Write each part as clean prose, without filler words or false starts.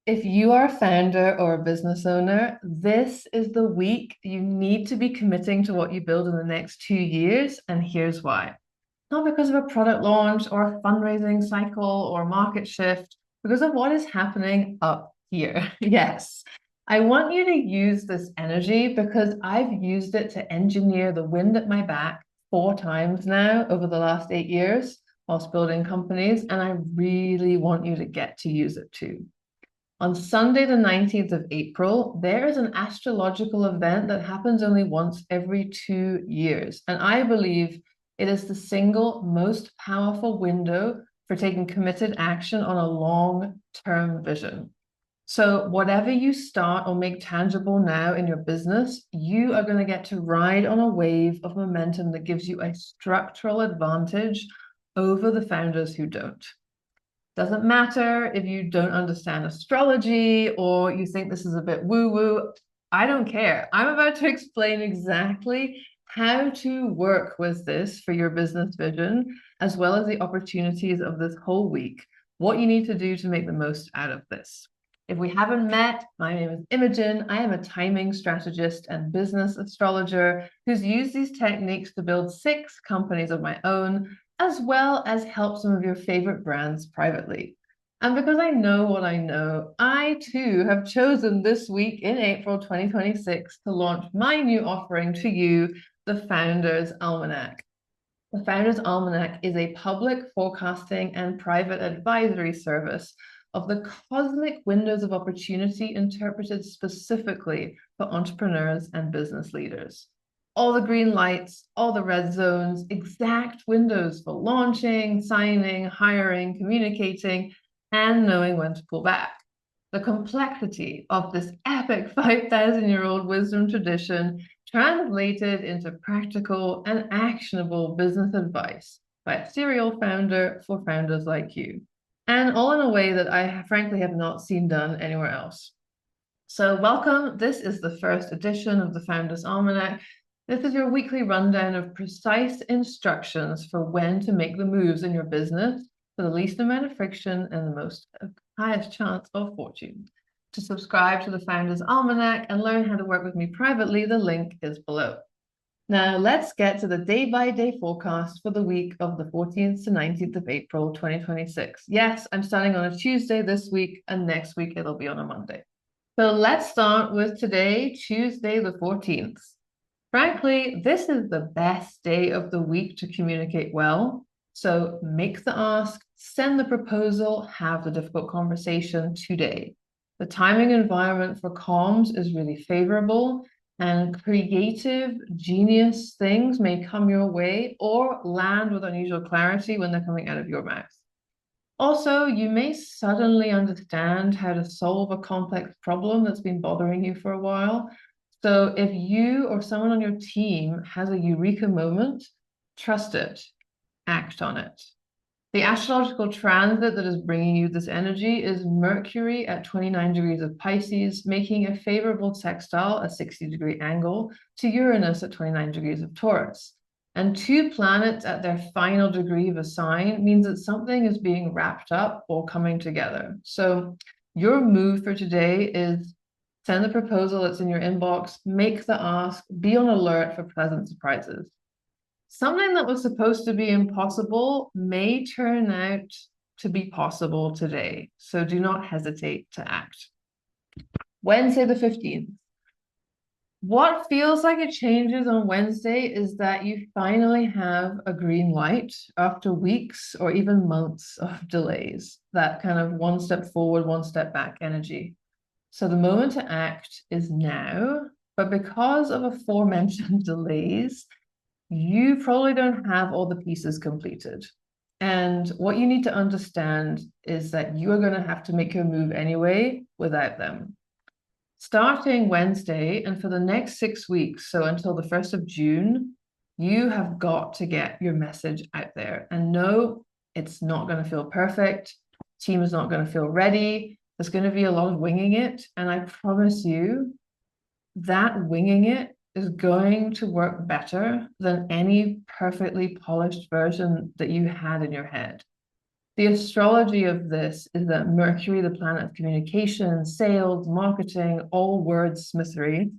If you are a founder or a business owner, this is the week you need to be committing to what you build in the next 2 years, and here's why. Not because of a product launch or a fundraising cycle or market shift, because of what is happening up here. Yes, I want you to use this energy because I've used it to engineer the wind at my back 4 times now over the last 8 years whilst building companies, and I really want you to get to use it too. On Sunday, the 19th of April, there is an astrological event that happens only once every 2 years. And I believe it is the single most powerful window for taking committed action on a long-term vision. So, whatever you start or make tangible now in your business, you are going to get to ride on a wave of momentum that gives you a structural advantage over the founders who don't. Doesn't matter if you don't understand astrology or you think this is a bit woo-woo. I don't care. I'm about to explain exactly how to work with this for your business vision, as well as the opportunities of this whole week, what you need to do to make the most out of this. If we haven't met, my name is Imogen. I am a timing strategist and business astrologer who's used these techniques to build 6 companies of my own, as well as help some of your favorite brands privately. And because I know what I know, I too have chosen this week in April 2026 to launch my new offering to you, the Founders Almanac. The Founders Almanac is a public forecasting and private advisory service of the cosmic windows of opportunity interpreted specifically for entrepreneurs and business leaders. All the green lights, all the red zones, exact windows for launching, signing, hiring, communicating, and knowing when to pull back. The complexity of this epic 5,000-year-old wisdom tradition translated into practical and actionable business advice by a serial founder for founders like you, and all in a way that I frankly have not seen done anywhere else. So welcome. This is the first edition of the Founders Almanac. This is your weekly rundown of precise instructions for when to make the moves in your business for the least amount of friction and the most highest chance of fortune. To subscribe to the Founders Almanac and learn how to work with me privately, the link is below. Now, let's get to the day-by-day forecast for the week of the 14th to 19th of April, 2026. Yes, I'm starting on a Tuesday this week, and next week it'll be on a Monday. So let's start with today, Tuesday the 14th. Frankly, this is the best day of the week to communicate well. So make the ask, send the proposal, have the difficult conversation today. The timing environment for comms is really favorable, and creative, genius things may come your way or land with unusual clarity when they're coming out of your mouth. Also, you may suddenly understand how to solve a complex problem that's been bothering you for a while. So if you or someone on your team has a eureka moment, trust it, act on it. The astrological transit that is bringing you this energy is Mercury at 29 degrees of Pisces, making a favorable sextile, a 60-degree angle, to Uranus at 29 degrees of Taurus. And 2 planets at their final degree of a sign means that something is being wrapped up or coming together. So your move for today is send the proposal that's in your inbox, make the ask, be on alert for pleasant surprises. Something that was supposed to be impossible may turn out to be possible today, so do not hesitate to act. Wednesday the 15th. What feels like it changes on Wednesday is that you finally have a green light after weeks or even months of delays, that kind of one step forward, one step back energy. So the moment to act is now, but because of aforementioned delays, you probably don't have all the pieces completed. And what you need to understand is that you are going to have to make your move anyway without them. Starting Wednesday and for the next 6 weeks, so until the 1st of June, you have got to get your message out there. And no, it's not going to feel perfect. Team is not going to feel ready. There's going to be a lot of winging it. And I promise you that winging it is going to work better than any perfectly polished version that you had in your head. The astrology of this is that Mercury, the planet of communication, sales, marketing, all wordsmithery,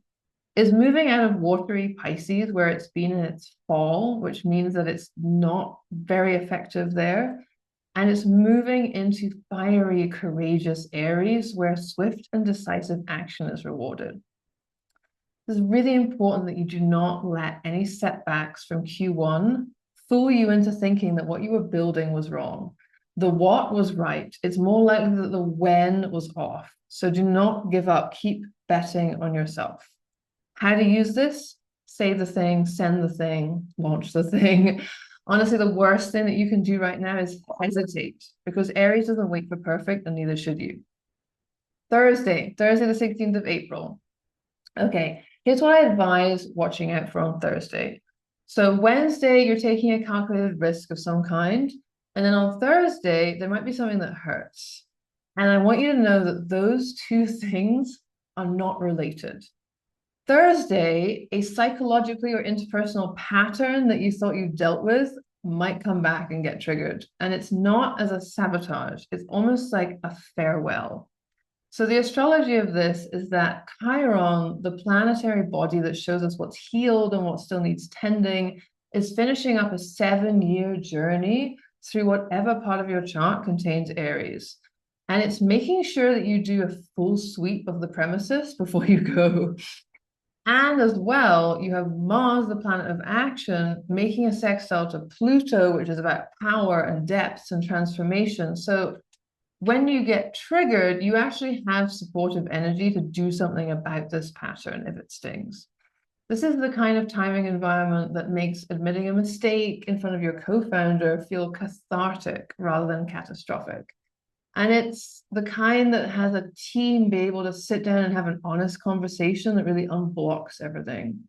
is moving out of watery Pisces, where it's been in its fall, which means that it's not very effective there. And it's moving into fiery, courageous Aries, where swift and decisive action is rewarded. It's really important that you do not let any setbacks from Q1 fool you into thinking that what you were building was wrong. The what was right. It's more likely that the when was off. So do not give up. Keep betting on yourself. How to use this? Say the thing, send the thing, launch the thing. Honestly, the worst thing that you can do right now is hesitate, because Aries doesn't wait for perfect, and neither should you. Thursday the 16th of April. Okay, here's what I advise watching out for on Thursday. So Wednesday, you're taking a calculated risk of some kind. And then on Thursday, there might be something that hurts. And I want you to know that those two things are not related. Thursday, a psychologically or interpersonal pattern that you thought you dealt with might come back and get triggered. And it's not as a sabotage, it's almost like a farewell. So the astrology of this is that Chiron, the planetary body that shows us what's healed and what still needs tending, is finishing up a 7-year journey through whatever part of your chart contains Aries. And it's making sure that you do a full sweep of the premises before you go. And as well, you have Mars, the planet of action, making a sextile to Pluto, which is about power and depths and transformation. So when you get triggered, you actually have supportive energy to do something about this pattern if it stings. This is the kind of timing environment that makes admitting a mistake in front of your co-founder feel cathartic rather than catastrophic. And it's the kind that has a team be able to sit down and have an honest conversation that really unblocks everything.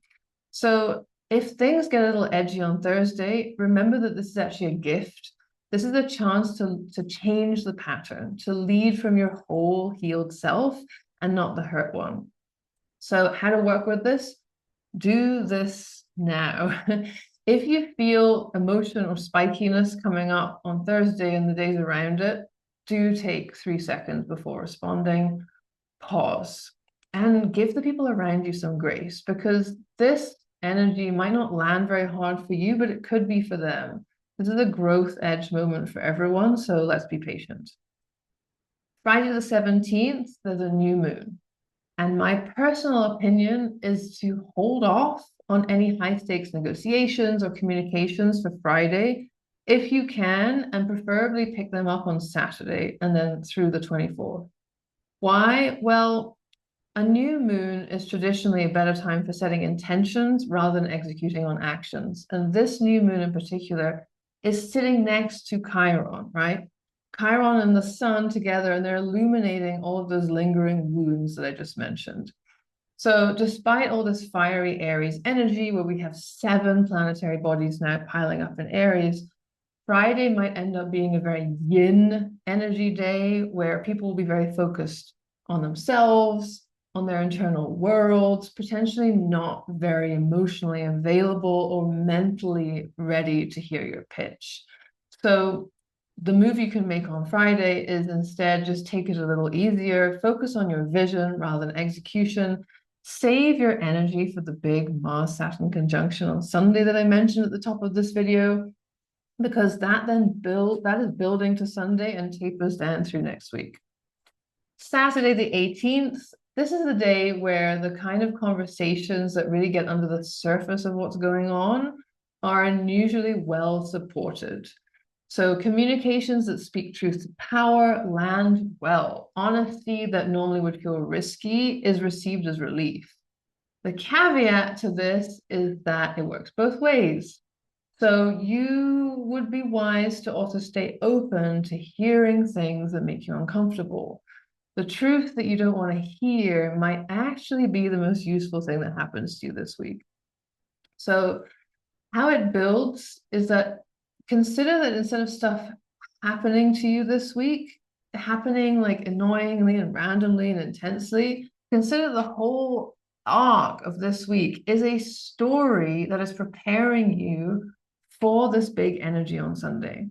So if things get a little edgy on Thursday, remember that this is actually a gift. This is a chance to change the pattern, to lead from your whole healed self and not the hurt one. So how to work with this? Do this now. If you feel emotion or spikiness coming up on Thursday and the days around it, do take 3 seconds before responding, pause, and give the people around you some grace, because this energy might not land very hard for you, but it could be for them. This is a growth edge moment for everyone, so let's be patient. Friday the 17th, there's a new moon. And my personal opinion is to hold off on any high stakes negotiations or communications for Friday if you can, and preferably pick them up on Saturday and then through the 24th. Why? Well, a new moon is traditionally a better time for setting intentions rather than executing on actions. And this new moon in particular is sitting next to Chiron, right? Chiron and the sun together, and they're illuminating all of those lingering wounds that I just mentioned. So despite all this fiery Aries energy, where we have 7 planetary bodies now piling up in Aries, Friday might end up being a very yin energy day where people will be very focused on themselves, on their internal worlds, potentially not very emotionally available or mentally ready to hear your pitch. So the move you can make on Friday is instead just take it a little easier, focus on your vision rather than execution, save your energy for the big Mars-Saturn conjunction on Sunday that I mentioned at the top of this video, because that is building to Sunday and tapers down through next week. Saturday the 18th, this is the day where the kind of conversations that really get under the surface of what's going on are unusually well supported. So communications that speak truth to power land well. Honesty that normally would feel risky is received as relief. The caveat to this is that it works both ways. So you would be wise to also stay open to hearing things that make you uncomfortable. The truth that you don't want to hear might actually be the most useful thing that happens to you this week. So how it builds is that consider that instead of stuff happening to you this week, happening like annoyingly and randomly and intensely, consider the whole arc of this week is a story that is preparing you for this big energy on Sunday.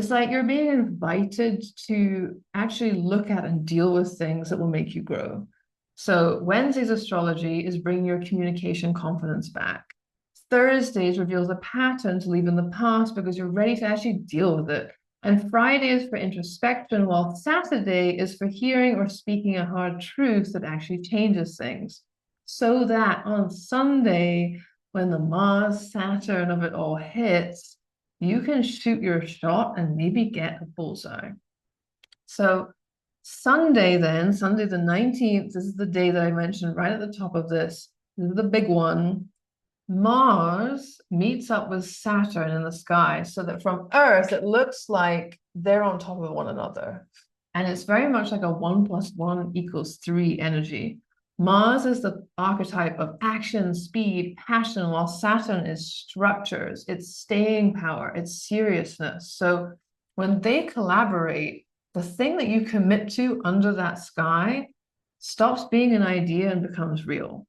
It's like you're being invited to actually look at and deal with things that will make you grow. So Wednesday's astrology is bringing your communication confidence back. Thursdays reveals a pattern to leave in the past because you're ready to actually deal with it. And Friday is for introspection, while Saturday is for hearing or speaking a hard truth that actually changes things. So that on Sunday, when the Mars-Saturn of it all hits, you can shoot your shot and maybe get a bullseye. So Sunday then, Sunday the 19th, this is the day that I mentioned right at the top of this. This is the big one. Mars meets up with Saturn in the sky so that from Earth, it looks like they're on top of one another. And it's very much like a 1+1 = 3 energy. Mars is the archetype of action, speed, passion, while Saturn is structures, it's staying power, it's seriousness. So when they collaborate, the thing that you commit to under that sky stops being an idea and becomes real.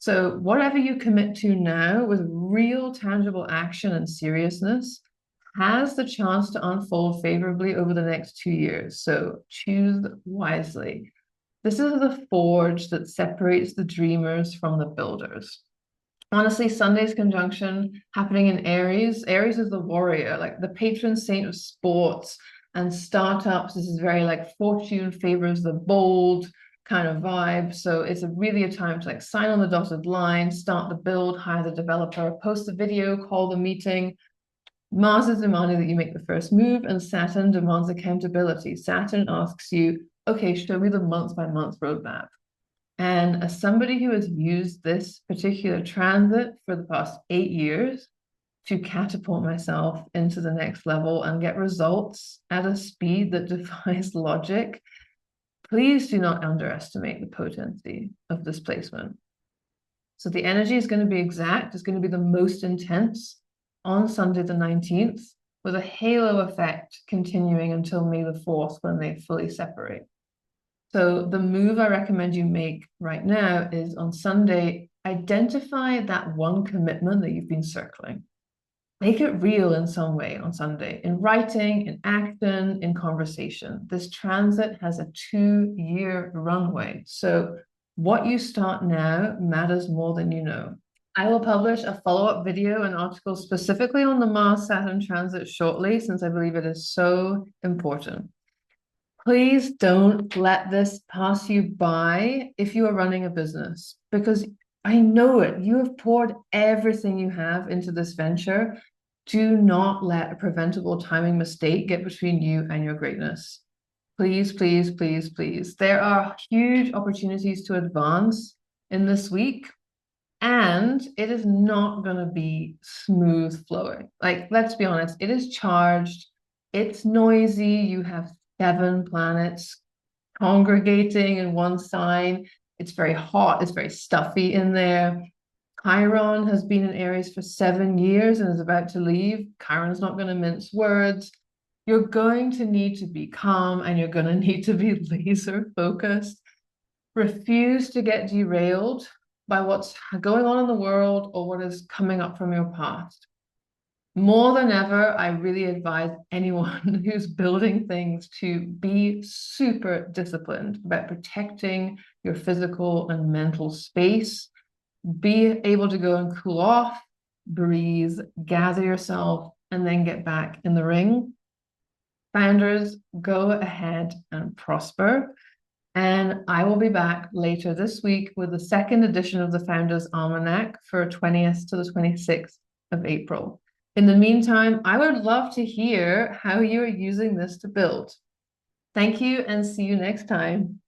So whatever you commit to now with real tangible action and seriousness has the chance to unfold favorably over the next 2 years. So choose wisely. This is the forge that separates the dreamers from the builders. Honestly, Sunday's conjunction happening in Aries. Aries is the warrior, like the patron saint of sports and startups. This is very like fortune favors the bold kind of vibe. So it's really a time to like sign on the dotted line, start the build, hire the developer, post the video, call the meeting. Mars is demanding that you make the first move, and Saturn demands accountability. Saturn asks you, okay, show me the month by month roadmap. And as somebody who has used this particular transit for the past 8 years to catapult myself into the next level and get results at a speed that defies logic, please do not underestimate the potency of this placement. So the energy is going to be exact. It's going to be the most intense on Sunday the 19th, with a halo effect continuing until May the 4th when they fully separate. So the move I recommend you make right now is on Sunday, identify that one commitment that you've been circling. Make it real in some way on Sunday, in writing, in action, in conversation. This transit has a 2-year runway. So what you start now matters more than you know. I will publish a follow-up video and article specifically on the Mars-Saturn transit shortly, since I believe it is so important. Please don't let this pass you by if you are running a business, because I know it. You have poured everything you have into this venture. Do not let a preventable timing mistake get between you and your greatness. Please, please, please, please. There are huge opportunities to advance in this week, and it is not going to be smooth flowing. Like, let's be honest, it is charged, it's noisy. You have 7 planets congregating in one sign. It's very hot, it's very stuffy in there. Chiron has been in Aries for 7 years and is about to leave. Chiron's not going to mince words. You're going to need to be calm and you're going to need to be laser focused. Refuse to get derailed by what's going on in the world or what is coming up from your past. More than ever, I really advise anyone who's building things to be super disciplined about protecting your physical and mental space. Be able to go and cool off, breathe, gather yourself, and then get back in the ring. Founders, go ahead and prosper. And I will be back later this week with the second edition of the Founders Almanac for 20th to the 26th of April. In the meantime, I would love to hear how you are using this to build. Thank you and see you next time.